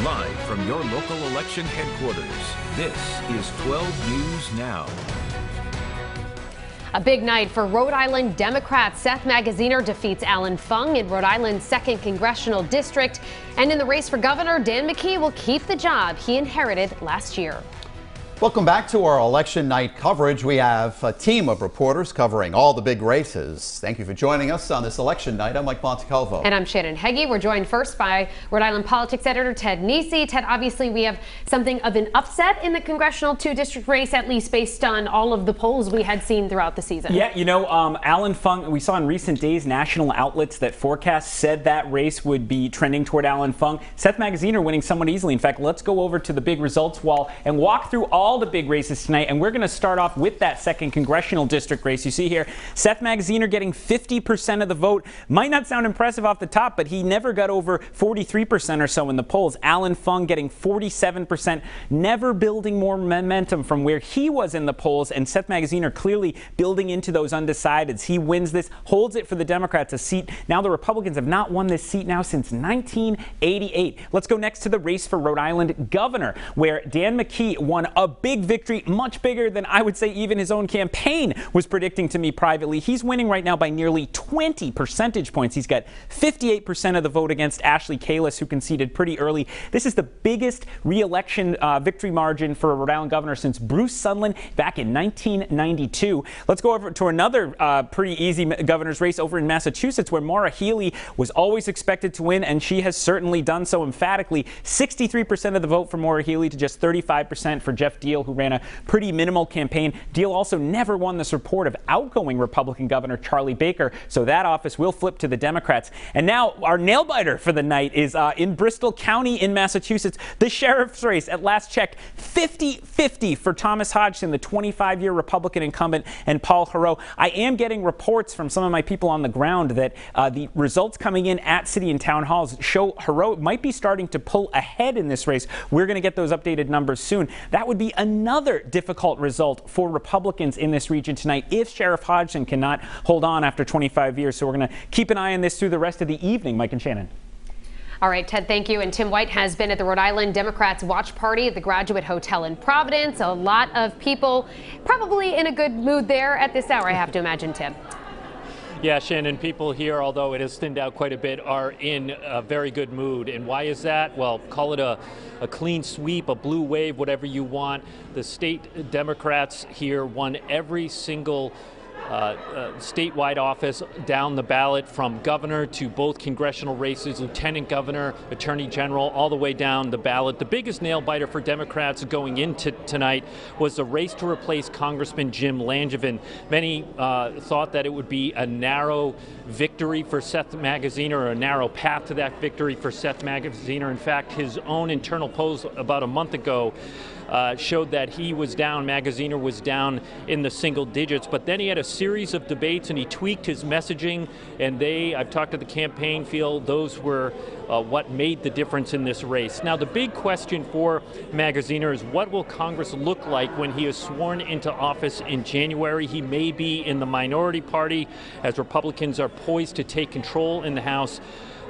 Live from your local election headquarters, this is 12 News Now. A big night for Rhode Island Democrats. Seth Magaziner defeats Alan Fung in Rhode Island's 2nd Congressional District. And in the race for governor, Dan McKee will keep the job he inherited last year. Welcome back to our election night coverage. We have a team of reporters covering all the big races. Thank you for joining us on this election night. I'm Mike Montecalvo. And I'm Shannon Heggie. We're joined first by Rhode Island politics editor Ted Nesi. Ted, obviously we have something of an upset in the congressional 2-district race, at least based on all of the polls we had seen throughout the season. Yeah, you know, Alan Fung, we saw in recent days national outlets that forecasts said that race would be trending toward Alan Fung. Seth Magaziner winning somewhat easily. In fact, let's go over to the big results wall and walk through all the big races tonight, and we're going to start off with that 2nd Congressional District race. You see here, Seth Magaziner getting 50% of the vote. Might not sound impressive off the top, but he never got over 43% or so in the polls. Alan Fung getting 47%, never building more momentum from where he was in the polls, and Seth Magaziner clearly building into those undecideds. He wins this, holds it for the Democrats, a seat. Now the Republicans have not won this seat now since 1988. Let's go next to the race for Rhode Island governor, where Dan McKee won a big victory, much bigger than I would say even his own campaign was predicting to me privately. He's winning right now by nearly 20 percentage points. He's got 58% of the vote against Ashley Kalis, who conceded pretty early. This is the biggest re-election victory margin for a Rhode Island governor since Bruce Sundlun back in 1992. Let's go over to another pretty easy governor's race over in Massachusetts, where Maura Healey was always expected to win, and she has certainly done so emphatically. 63% of the vote for Maura Healey to just 35% for Jeff Deal, who ran a pretty minimal campaign. Deal also never won the support of outgoing Republican Governor Charlie Baker, so that office will flip to the Democrats. And now our nail-biter for the night is in Bristol County in Massachusetts. The sheriff's race, at last check, 50-50 for Thomas Hodgson, the 25-year Republican incumbent, and Paul Heroux. I am getting reports from some of my people on the ground that the results coming in at city and town halls show Heroux might be starting to pull ahead in this race. We're going to get those updated numbers soon. That would be another difficult result for Republicans in this region tonight if Sheriff Hodgson cannot hold on after 25 years. So we're going to keep an eye on this through the rest of the evening. Mike and Shannon. All right, Ted, thank you. And Tim White has been at the Rhode Island Democrats watch party at the Graduate Hotel in Providence. A lot of people probably in a good mood there at this hour, I have to imagine, Tim. Yeah, Shannon, people here, although it has thinned out quite a bit, are in a very good mood. And why is that? Well, call it a clean sweep, a blue wave, whatever you want. The state Democrats here won every single statewide office down the ballot, from governor to both congressional races, lieutenant governor, attorney general, all the way down the ballot. The biggest nail biter for Democrats going into tonight was the race to replace Congressman Jim Langevin. Many thought that it would be a narrow victory for Seth Magaziner, or a narrow path to that victory for Seth Magaziner. In fact, his own internal polls about a month ago showed that he was down, Magaziner was down in the single digits, but then he had a series of debates and he tweaked his messaging, and I've talked to the campaign, feel those were what made the difference in this race. Now, the big question for Magaziner is, what will Congress look like when he is sworn into office in January? He may be in the minority party as Republicans are poised to take control in the House.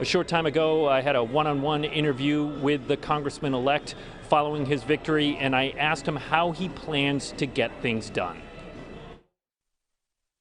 A short time ago, I had a one-on-one interview with the congressman-elect following his victory, and I asked him how he plans to get things done.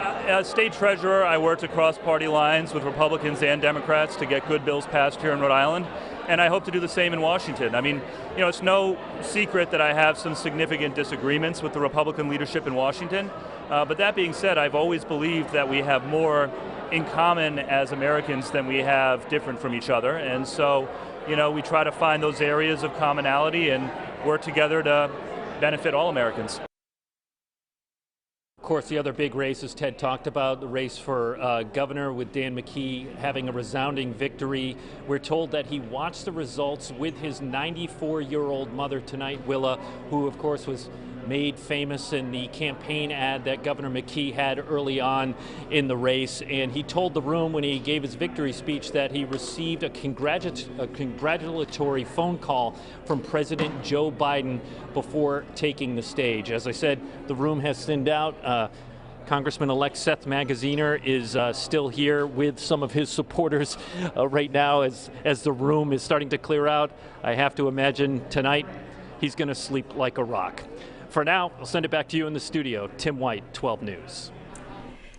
As state treasurer, I worked across party lines with Republicans and Democrats to get good bills passed here in Rhode Island, and I hope to do the same in Washington. I mean, you know, it's no secret that I have some significant disagreements with the Republican leadership in Washington, but that being said, I've always believed that we have more in common as Americans than we have different from each other, and so, you know, we try to find those areas of commonality and work together to benefit all Americans. Of course, the other big race, as Ted talked about, the race for governor, with Dan McKee having a resounding victory. We're told that he watched the results with his 94-year-old mother tonight, Willa, who of course was made famous in the campaign ad that Governor McKee had early on in the race. And he told the room when he gave his victory speech that he received a congratulatory phone call from President Joe Biden before taking the stage. As I said, the room has thinned out. Congressman-elect Seth Magaziner is still here with some of his supporters right now as the room is starting to clear out. I have to imagine tonight he's going to sleep like a rock. For now, I'll send it back to you in the studio. Tim White, 12 News.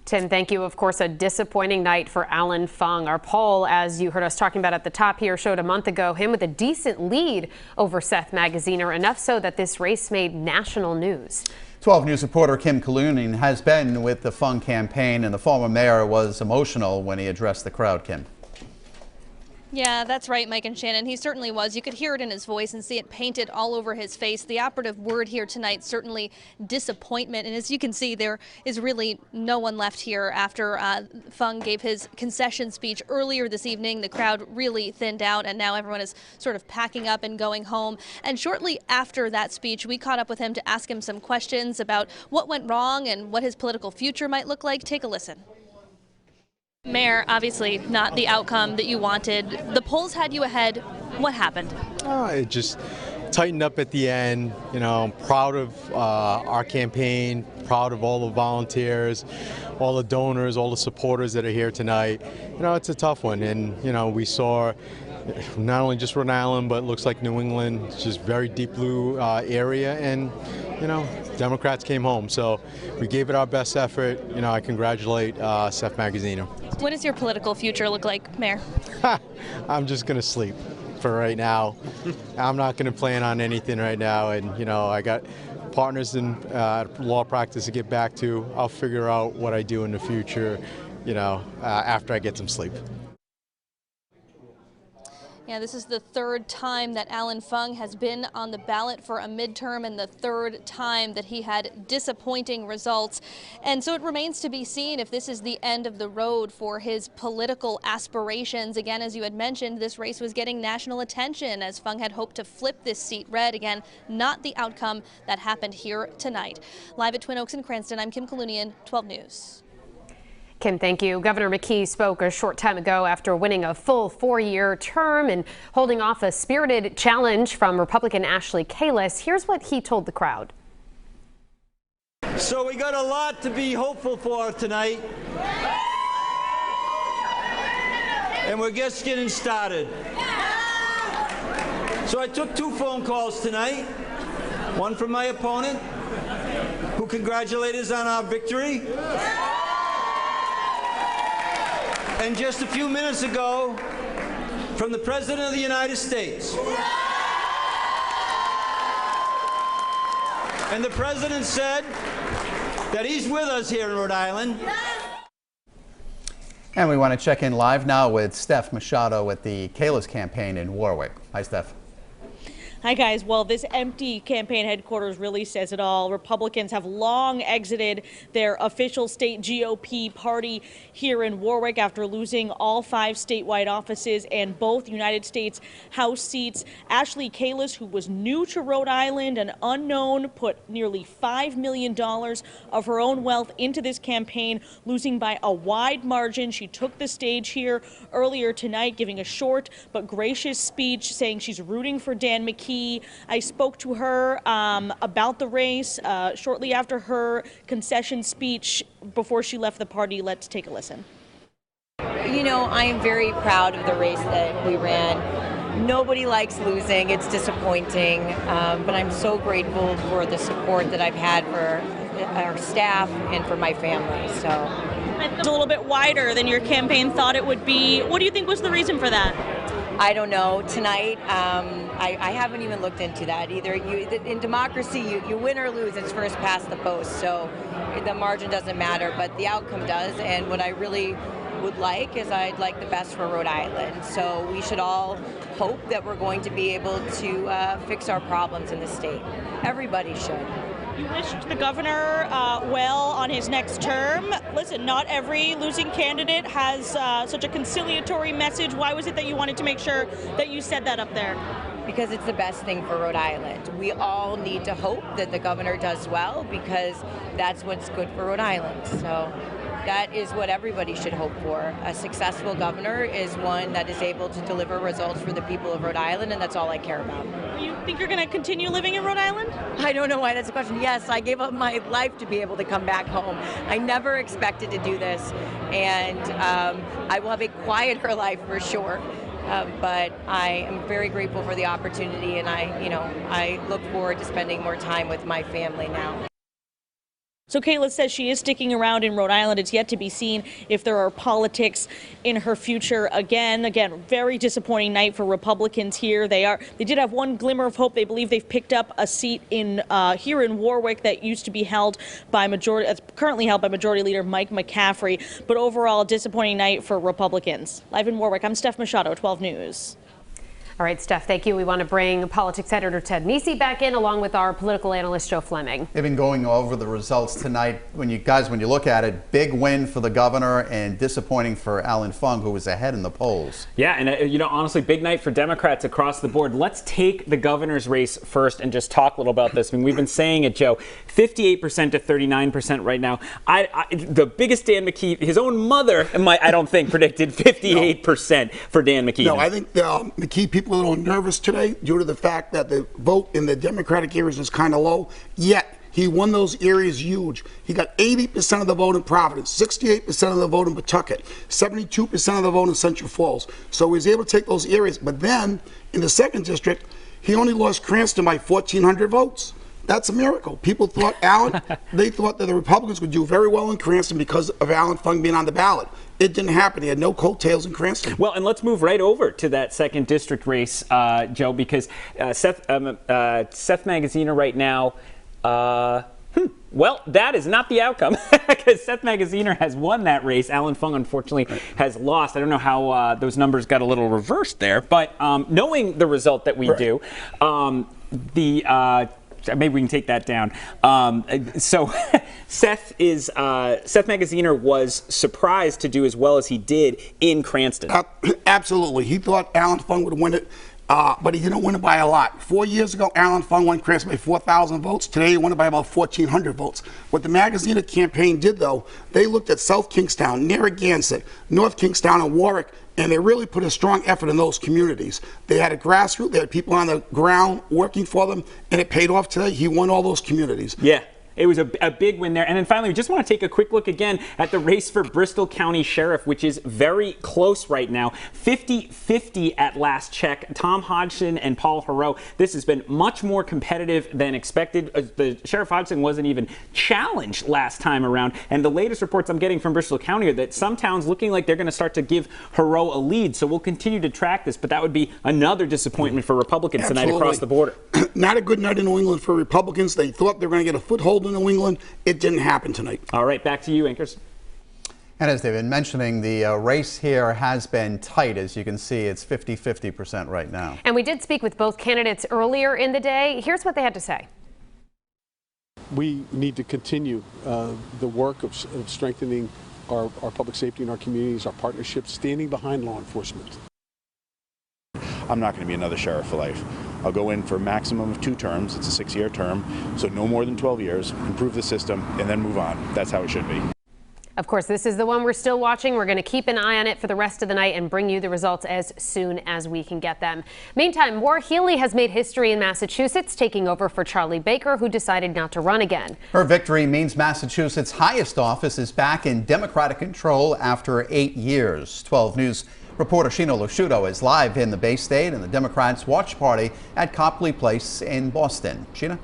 Tim, thank you. Of course, a disappointing night for Allen Fung. Our poll, as you heard us talking about at the top here, showed a month ago him with a decent lead over Seth Magaziner, enough so that this race made national news. 12 News reporter Kim Kalunin has been with the Fung campaign, and the former mayor was emotional when he addressed the crowd. Kim. Yeah, that's right, Mike and Shannon. He certainly was. You could hear it in his voice and see it painted all over his face. The operative word here tonight, certainly disappointment. And as you can see, there is really no one left here after Fung gave his concession speech earlier this evening. The crowd really thinned out, and now everyone is sort of packing up and going home. And shortly after that speech, we caught up with him to ask him some questions about what went wrong and what his political future might look like. Take a listen. Mayor, obviously not the outcome that you wanted. The polls had you ahead. What happened? It just tightened up at the end. You know, I'm proud of our campaign, proud of all the volunteers, all the donors, all the supporters that are here tonight. You know, it's a tough one, and you know, we saw not only just Rhode Island, but it looks like New England. It's just very deep blue area, and you know, Democrats came home. So we gave it our best effort. You know, I congratulate Seth Magaziner. What does your political future look like, Mayor? I'm just going to sleep for right now. I'm not going to plan on anything right now. And, you know, I got partners in law practice to get back to. I'll figure out what I do in the future, you know, after I get some sleep. Yeah, this is the third time that Allen Fung has been on the ballot for a midterm, and the third time that he had disappointing results. And so it remains to be seen if this is the end of the road for his political aspirations. Again, as you had mentioned, this race was getting national attention as Fung had hoped to flip this seat red. Again, not the outcome that happened here tonight. Live at Twin Oaks and Cranston, I'm Kim Kalunian, 12 News. Kim, thank you. Governor McKee spoke a short time ago after winning a full 4-year term and holding off a spirited challenge from Republican Ashley Kalus. Here's what he told the crowd. So we got a lot to be hopeful for tonight. And we're just getting started. So I took 2 phone calls tonight. One from my opponent, who congratulated us on our victory. And just a few minutes ago, from the President of the United States. And the President said that he's with us here in Rhode Island. And we want to check in live now with Steph Machado at the Kalus campaign in Warwick. Hi, Steph. Hi, guys. Well, this empty campaign headquarters really says it all. Republicans have long exited their official state GOP party here in Warwick after losing all 5 statewide offices and both United States House seats. Ashley Kalus, who was new to Rhode Island and unknown, put nearly $5 million of her own wealth into this campaign, losing by a wide margin. She took the stage here earlier tonight, giving a short but gracious speech saying she's rooting for Dan McKee. I spoke to her about the race shortly after her concession speech before she left the party. Let's take a listen. You know, I am very proud of the race that we ran. Nobody likes losing. It's disappointing, but I'm so grateful for the support that I've had for our staff and for my family. So it's a little bit wider than your campaign thought it would be. What do you think was the reason for that? I don't know. Tonight, I haven't even looked into that either. In democracy, you win or lose. It's first past the post, so the margin doesn't matter, but the outcome does. And what I really would like is I'd like the best for Rhode Island. So we should all hope that we're going to be able to fix our problems in the state. Everybody should. You wished the governor well on his next term. Listen, not every losing candidate has such a conciliatory message. Why was it that you wanted to make sure that you said that up there? Because it's the best thing for Rhode Island. We all need to hope that the governor does well because that's what's good for Rhode Island. So That is what everybody should hope for. A successful governor is one that is able to deliver results for the people of Rhode Island, and that's all I care about. You think you're going to continue living in Rhode Island? I don't know why that's a question. Yes, I gave up my life to be able to come back home. I never expected to do this, and I will have a quieter life for sure. But I am very grateful for the opportunity, and I look forward to spending more time with my family now. So Kayla says she is sticking around in Rhode Island. It's yet to be seen if there are politics in her future. Again, very disappointing night for Republicans here. They did have one glimmer of hope. They believe they've picked up a seat here in Warwick that used to be held by currently held by Majority Leader Mike McCaffrey. But overall, disappointing night for Republicans. Live in Warwick, I'm Steph Machado, 12 News. All right, Steph, thank you. We want to bring politics editor Ted Nesi back in, along with our political analyst Joe Fleming. They've been going over the results tonight. When you look at it, big win for the governor and disappointing for Alan Fung, who was ahead in the polls. Yeah, and honestly, big night for Democrats across the board. Let's take the governor's race first and just talk a little about this. I mean, we've been saying it, Joe, 58% to 39% right now. The biggest Dan McKee, his own mother, I don't think predicted 58% for Dan McKee. No, I think the McKee people are a little nervous today due to the fact that the vote in the Democratic areas is kind of low, yet he won those areas huge. He got 80% of the vote in Providence, 68% of the vote in Pawtucket, 72% of the vote in Central Falls. So he was able to take those areas. But then in the 2nd district, he only lost Cranston by 1,400 votes. That's a miracle. People thought they thought that the Republicans would do very well in Cranston because of Alan Fung being on the ballot. It didn't happen. He had no coattails in Cranston. Well, and let's move right over to that 2nd district race, Joe, because Seth Magaziner right now, well, that is not the outcome because Seth Magaziner has won that race. Alan Fung, unfortunately, has lost. I don't know how those numbers got a little reversed there, but knowing the result that we do, maybe we can take that down. So Seth Magaziner was surprised to do as well as he did in Cranston. Absolutely. He thought Alan Fung would win it, but he didn't win it by a lot. 4 years ago, Alan Fung won Cranston by 4,000 votes. Today, he won it by about 1,400 votes. What the Magaziner campaign did, though, they looked at South Kingstown, Narragansett, North Kingstown, and Warwick, and they really put a strong effort in those communities. They had a grassroots, they had people on the ground working for them, and it paid off today. He won all those communities. Yeah. It was a big win there. And then finally, we just want to take a quick look again at the race for Bristol County Sheriff, which is very close right now. 50-50 at last check. Tom Hodgson and Paul Heroux. This has been much more competitive than expected. The Sheriff Hodgson wasn't even challenged last time around. And the latest reports I'm getting from Bristol County are that some towns looking like they're going to start to give Heroux a lead. So we'll continue to track this, but that would be another disappointment for Republicans tonight across the border. Not a good night in New England for Republicans. They thought they were going to get a foothold in New England. It didn't happen tonight. All right, back to you, anchors. And as they've been mentioning, the race here has been tight. As you can see, it's 50-50% right now. And we did speak with both candidates earlier in the day. Here's what they had to say. We need to continue the work of strengthening our public safety in our communities, our partnerships, standing behind law enforcement. I'm not going to be another sheriff for life. I'll go in for a maximum of 2 terms. It's a 6-year term, so no more than 12 years, improve the system, and then move on. That's how it should be. Of course, this is the one we're still watching. We're going to keep an eye on it for the rest of the night and bring you the results as soon as we can get them. Meantime, Maura Healey has made history in Massachusetts, taking over for Charlie Baker, who decided not to run again. Her victory means Massachusetts' highest office is back in Democratic control after 8 years. 12 News reporter Sheena Lusciuto is live in the Bay State and the Democrats' watch party at Copley Place in Boston. Sheena?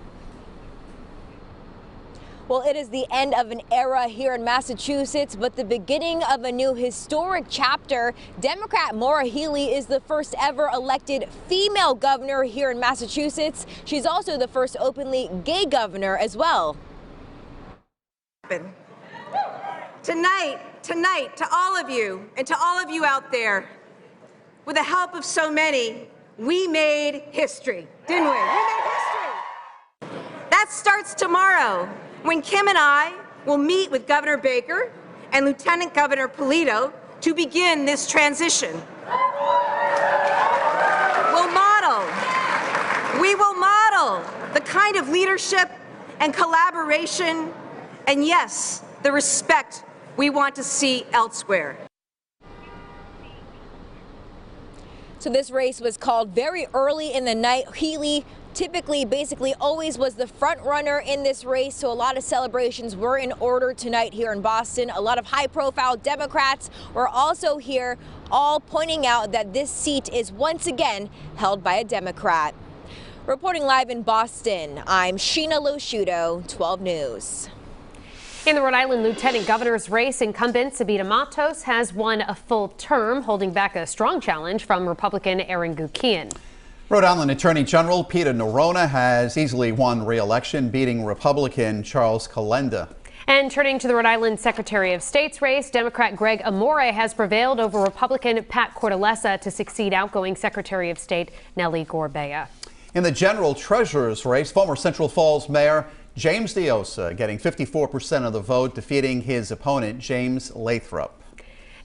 Well, it is the end of an era here in Massachusetts, but the beginning of a new historic chapter. Democrat Maura Healey is the first ever elected female governor here in Massachusetts. She's also the first openly gay governor as well. Tonight, to all of you and to all of you out there, with the help of so many, we made history, didn't we? We made history. That starts tomorrow, when Kim and I will meet with Governor Baker and Lieutenant Governor Polito to begin this transition. We will model the kind of leadership and collaboration and, yes, the respect we want to see elsewhere. So this race was called very early in the night. Healey basically always was the front runner in this race, so a lot of celebrations were in order tonight here in Boston. A lot of high-profile Democrats were also here, all pointing out that this seat is once again held by a Democrat. Reporting live in Boston, I'm Sheena Losciuto, 12 News. In the Rhode Island Lieutenant Governor's race, incumbent Sabita Matos has won a full term, holding back a strong challenge from Republican Aaron Gukian. Rhode Island Attorney General Peter Nerona has easily won re-election, beating Republican Charles Calenda. And turning to the Rhode Island Secretary of State's race, Democrat Greg Amore has prevailed over Republican Pat Cortellessa to succeed outgoing Secretary of State Nellie Gorbea. In the general treasurer's race, former Central Falls Mayor James Diosa getting 54% of the vote, defeating his opponent James Lathrop.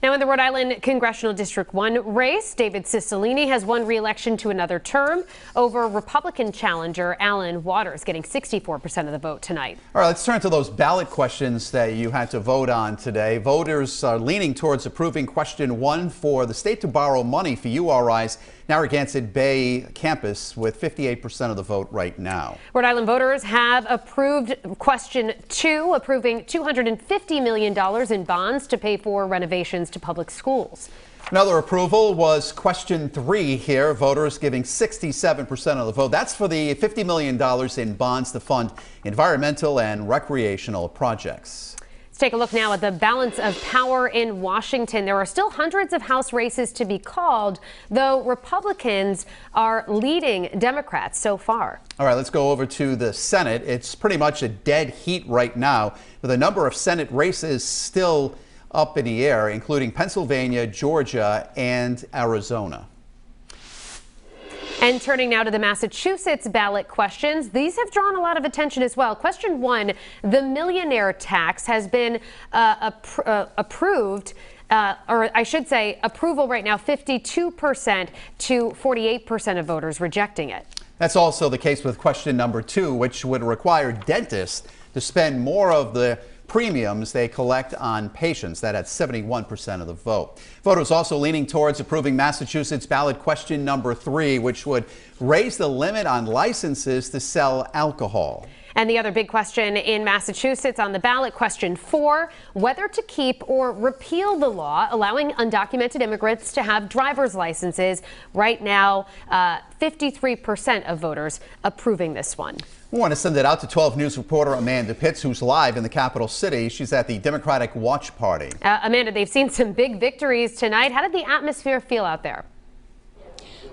Now in the Rhode Island Congressional District 1 race, David Cicilline has won re-election to another term over Republican challenger Alan Waters, getting 64% of the vote tonight. All right, let's turn to those ballot questions that you had to vote on today. Voters are leaning towards approving question 1 for the state to borrow money for URI's Narragansett Bay campus, with 58% of the vote right now. Rhode Island voters have approved question 2, approving $250 million in bonds to pay for renovations to public schools. Another approval was question 3 here, voters giving 67% of the vote. That's for the $50 million in bonds to fund environmental and recreational projects. Let's take a look now at the balance of power in Washington. There are still hundreds of House races to be called, though Republicans are leading Democrats so far. All right, let's go over to the Senate. It's pretty much a dead heat right now, with a number of Senate races still up in the air, including Pennsylvania, Georgia, and Arizona. And turning now to the Massachusetts ballot questions, these have drawn a lot of attention as well. Question 1, the millionaire tax has been approved, or I should say approval right now, 52% to 48% of voters rejecting it. That's also the case with question number 2, which would require dentists to spend more of the premiums they collect on patients. That had 71% of the vote. Voters also leaning towards approving Massachusetts ballot question number 3, which would raise the limit on licenses to sell alcohol. And the other big question in Massachusetts on the ballot, question 4, whether to keep or repeal the law allowing undocumented immigrants to have driver's licenses. Right now, 53% of voters approving this one. We want to send it out to 12 News reporter Amanda Pitts, who's live in the capital city. She's at the Democratic Watch Party. Amanda, they've seen some big victories tonight. How did the atmosphere feel out there?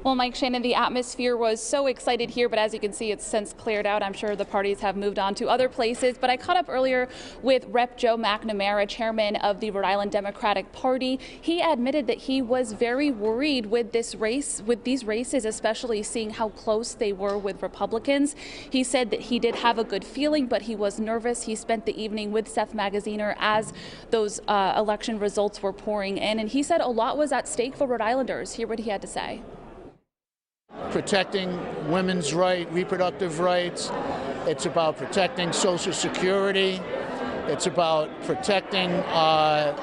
Well, Mike, Shannon, the atmosphere was so excited here, but as you can see, it's since cleared out. I'm sure the parties have moved on to other places, but I caught up earlier with Rep. Joe McNamara, chairman of the Rhode Island Democratic Party. He admitted that he was very worried with this race, with these races, especially seeing how close they were with Republicans. He said that he did have a good feeling, but he was nervous. He spent the evening with Seth Magaziner as those election results were pouring in, and he said a lot was at stake for Rhode Islanders. Hear what he had to say. Protecting women's reproductive rights. It's about protecting Social Security. It's about protecting our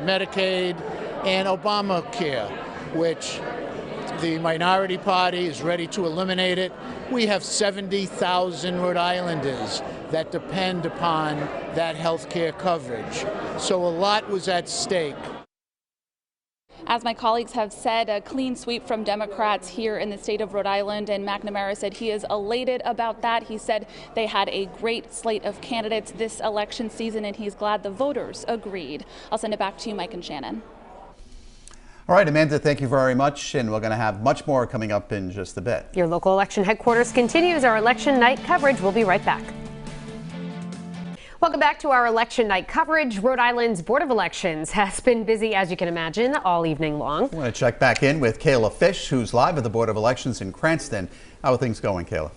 Medicaid and Obamacare, which the minority party is ready to eliminate it. We have 70,000 Rhode Islanders that depend upon that health care coverage. So a lot was at stake. As my colleagues have said, a clean sweep from Democrats here in the state of Rhode Island, and McNamara said he is elated about that. He said they had a great slate of candidates this election season, and he's glad the voters agreed. I'll send it back to you, Mike and Shannon. All right, Amanda, thank you very much, and we're going to have much more coming up in just a bit. Your local election headquarters continues our election night coverage. We'll be right back. Welcome back to our election night coverage. Rhode Island's Board of Elections has been busy, as you can imagine, all evening long. I want to check back in with Kayla Fish, who's live at the Board of Elections in Cranston. How are things going, Kayla?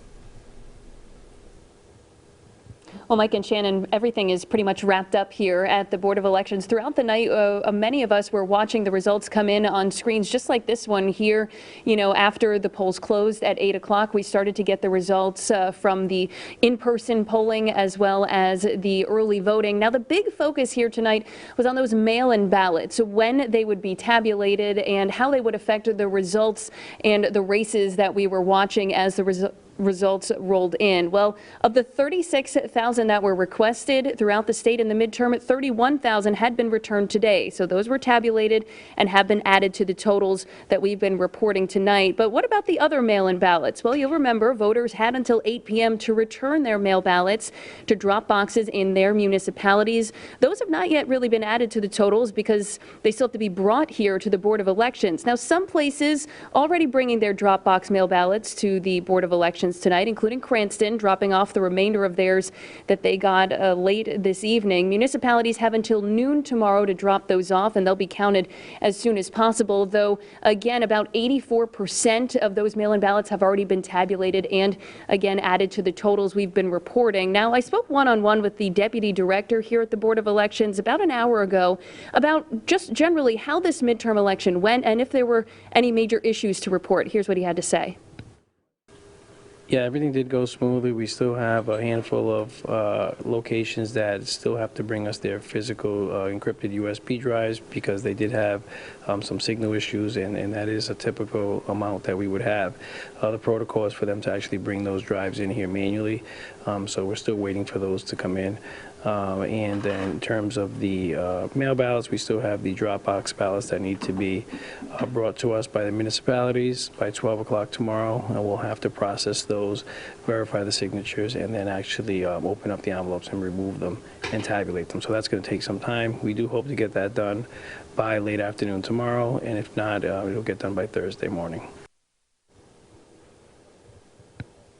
Well, Mike and Shannon, everything is pretty much wrapped up here at the Board of Elections. Throughout the night, many of us were watching the results come in on screens just like this one here. You know, after the polls closed at 8 o'clock, we started to get the results from the in-person polling as well as the early voting. Now, the big focus here tonight was on those mail-in ballots, when they would be tabulated and how they would affect the results and the races that we were watching as the results rolled in. Well, of the 36,000 that were requested throughout the state in the midterm, 31,000 had been returned today. So those were tabulated and have been added to the totals that we've been reporting tonight. But what about the other mail-in ballots? Well, you'll remember voters had until 8 p.m. to return their mail ballots to drop boxes in their municipalities. Those have not yet really been added to the totals because they still have to be brought here to the Board of Elections. Now, some places already bringing their drop box mail ballots to the Board of Elections tonight, including Cranston, dropping off the remainder of theirs that they got late this evening. Municipalities have until noon tomorrow to drop those off, and they'll be counted as soon as possible, though, again, about 84% of those mail-in ballots have already been tabulated and, again, added to the totals we've been reporting. Now, I spoke one-on-one with the deputy director here at the Board of Elections about an hour ago about just generally how this midterm election went and if there were any major issues to report. Here's what he had to say. Yeah, everything did go smoothly. We still have a handful of locations that still have to bring us their physical encrypted USB drives because they did have some signal issues, and that is a typical amount that we would have. The protocol is for them to actually bring those drives in here manually, so we're still waiting for those to come in. And then in terms of the mail ballots, we still have the Dropbox ballots that need to be brought to us by the municipalities by 12 o'clock tomorrow, and we'll have to process those, verify the signatures, and then actually open up the envelopes and remove them and tabulate them. So that's going to take some time. We do hope to get that done by late afternoon tomorrow, and if not, it'll get done by Thursday morning.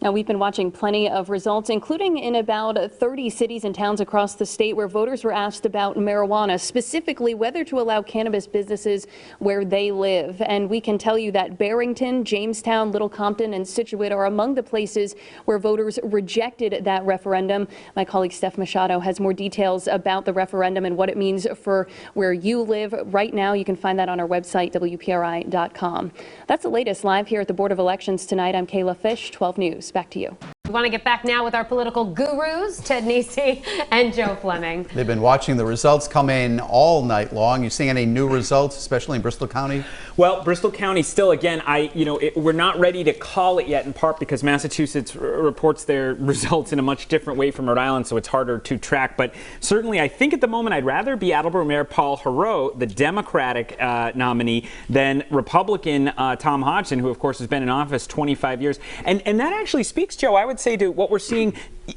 Now, we've been watching plenty of results, including in about 30 cities and towns across the state where voters were asked about marijuana, specifically whether to allow cannabis businesses where they live. And we can tell you that Barrington, Jamestown, Little Compton, and Scituate are among the places where voters rejected that referendum. My colleague Steph Machado has more details about the referendum and what it means for where you live right now. You can find that on our website, WPRI.com. That's the latest live here at the Board of Elections tonight. I'm Kayla Fish, 12 News. Back to you. We want to get back now with our political gurus, Ted Nesi and Joe Fleming. They've been watching the results come in all night long. You seeing any new results, especially in Bristol County? Well, Bristol County still, again, we're not ready to call it yet, in part because Massachusetts reports their results in a much different way from Rhode Island, so it's harder to track. But certainly, I think at the moment I'd rather be Attleboro Mayor Paul Heroux, the Democratic nominee, than Republican Tom Hodgson, who, of course, has been in office 25 years. And that actually speaks, Joe, I would say, to what we're seeing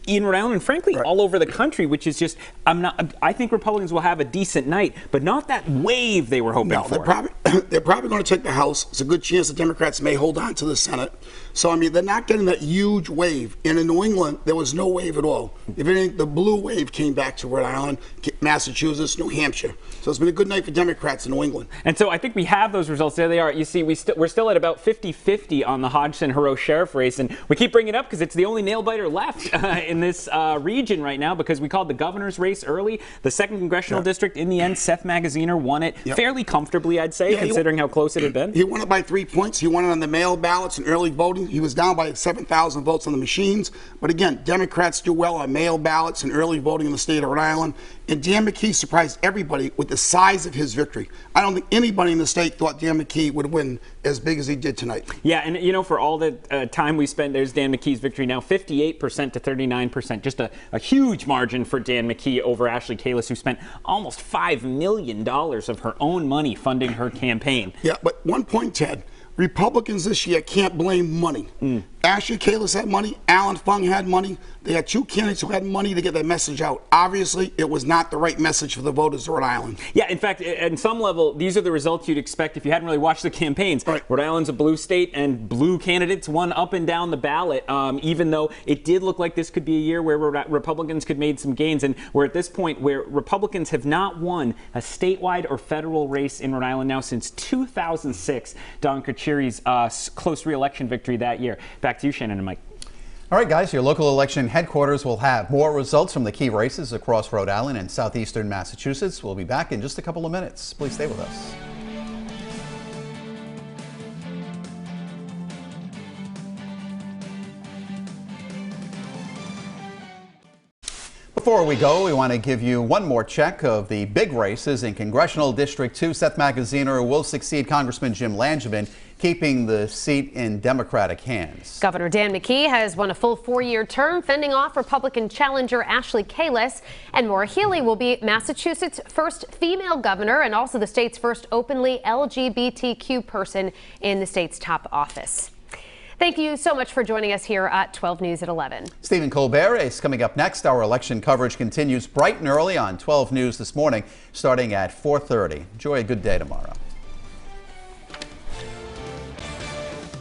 in Rhode Island and frankly all over the country, which is just I think Republicans will have a decent night, but not that wave they were hoping for. They're probably going to take the House. It's a good chance the Democrats may hold on to the Senate. So, I mean, they're not getting that huge wave. And in New England, there was no wave at all. If anything, the blue wave came back to Rhode Island, Massachusetts, New Hampshire. So it's been a good night for Democrats in New England. And so I think we have those results. There they are. You see, we're still at about 50-50 on the Hodgson-Heroux sheriff race. And we keep bringing it up because it's the only nail-biter left in this region right now, because we called the governor's race early. The 2nd Congressional District, in the end, Seth Magaziner won it fairly comfortably, I'd say, considering how close it had been. He won it by 3 points. He won it on the mail ballots and early voting. He was down by 7,000 votes on the machines. But again, Democrats do well on mail ballots and early voting in the state of Rhode Island. And Dan McKee surprised everybody with the size of his victory. I don't think anybody in the state thought Dan McKee would win as big as he did tonight. Yeah, and you know, for all the time we spent, there's Dan McKee's victory now, 58% to 39%. Just a huge margin for Dan McKee over Ashley Kalis, who spent almost $5 million of her own money funding her campaign. Yeah, but one point, Ted. Republicans this year can't blame money. Ashley Kalis had money. Alan Fung had money. They had 2 candidates who had money to get their message out. Obviously, it was not the right message for the voters of Rhode Island. Yeah, in fact, at some level, these are the results you'd expect if you hadn't really watched the campaigns. Rhode Island's a blue state, and blue candidates won up and down the ballot, even though it did look like this could be a year where Republicans could make some gains. And we're at this point where Republicans have not won a statewide or federal race in Rhode Island now since 2006, Don Kucheri's close re-election victory that year. Back to you, Shannon and Mike. All right, guys, your local election headquarters will have more results from the key races across Rhode Island and southeastern Massachusetts. We'll be back in just a couple of minutes. Please stay with us. Before we go, we want to give you one more check of the big races in Congressional District 2. Seth Magaziner will succeed Congressman Jim Langevin, keeping the seat in Democratic hands. Governor Dan McKee has won a full 4-year term, fending off Republican challenger Ashley Kalus. And Maura Healey will be Massachusetts' first female governor and also the state's first openly LGBTQ person in the state's top office. Thank you so much for joining us here at 12 News at 11. Stephen Colbert is coming up next. Our election coverage continues bright and early on 12 News this morning, starting at 4:30. Enjoy a good day tomorrow.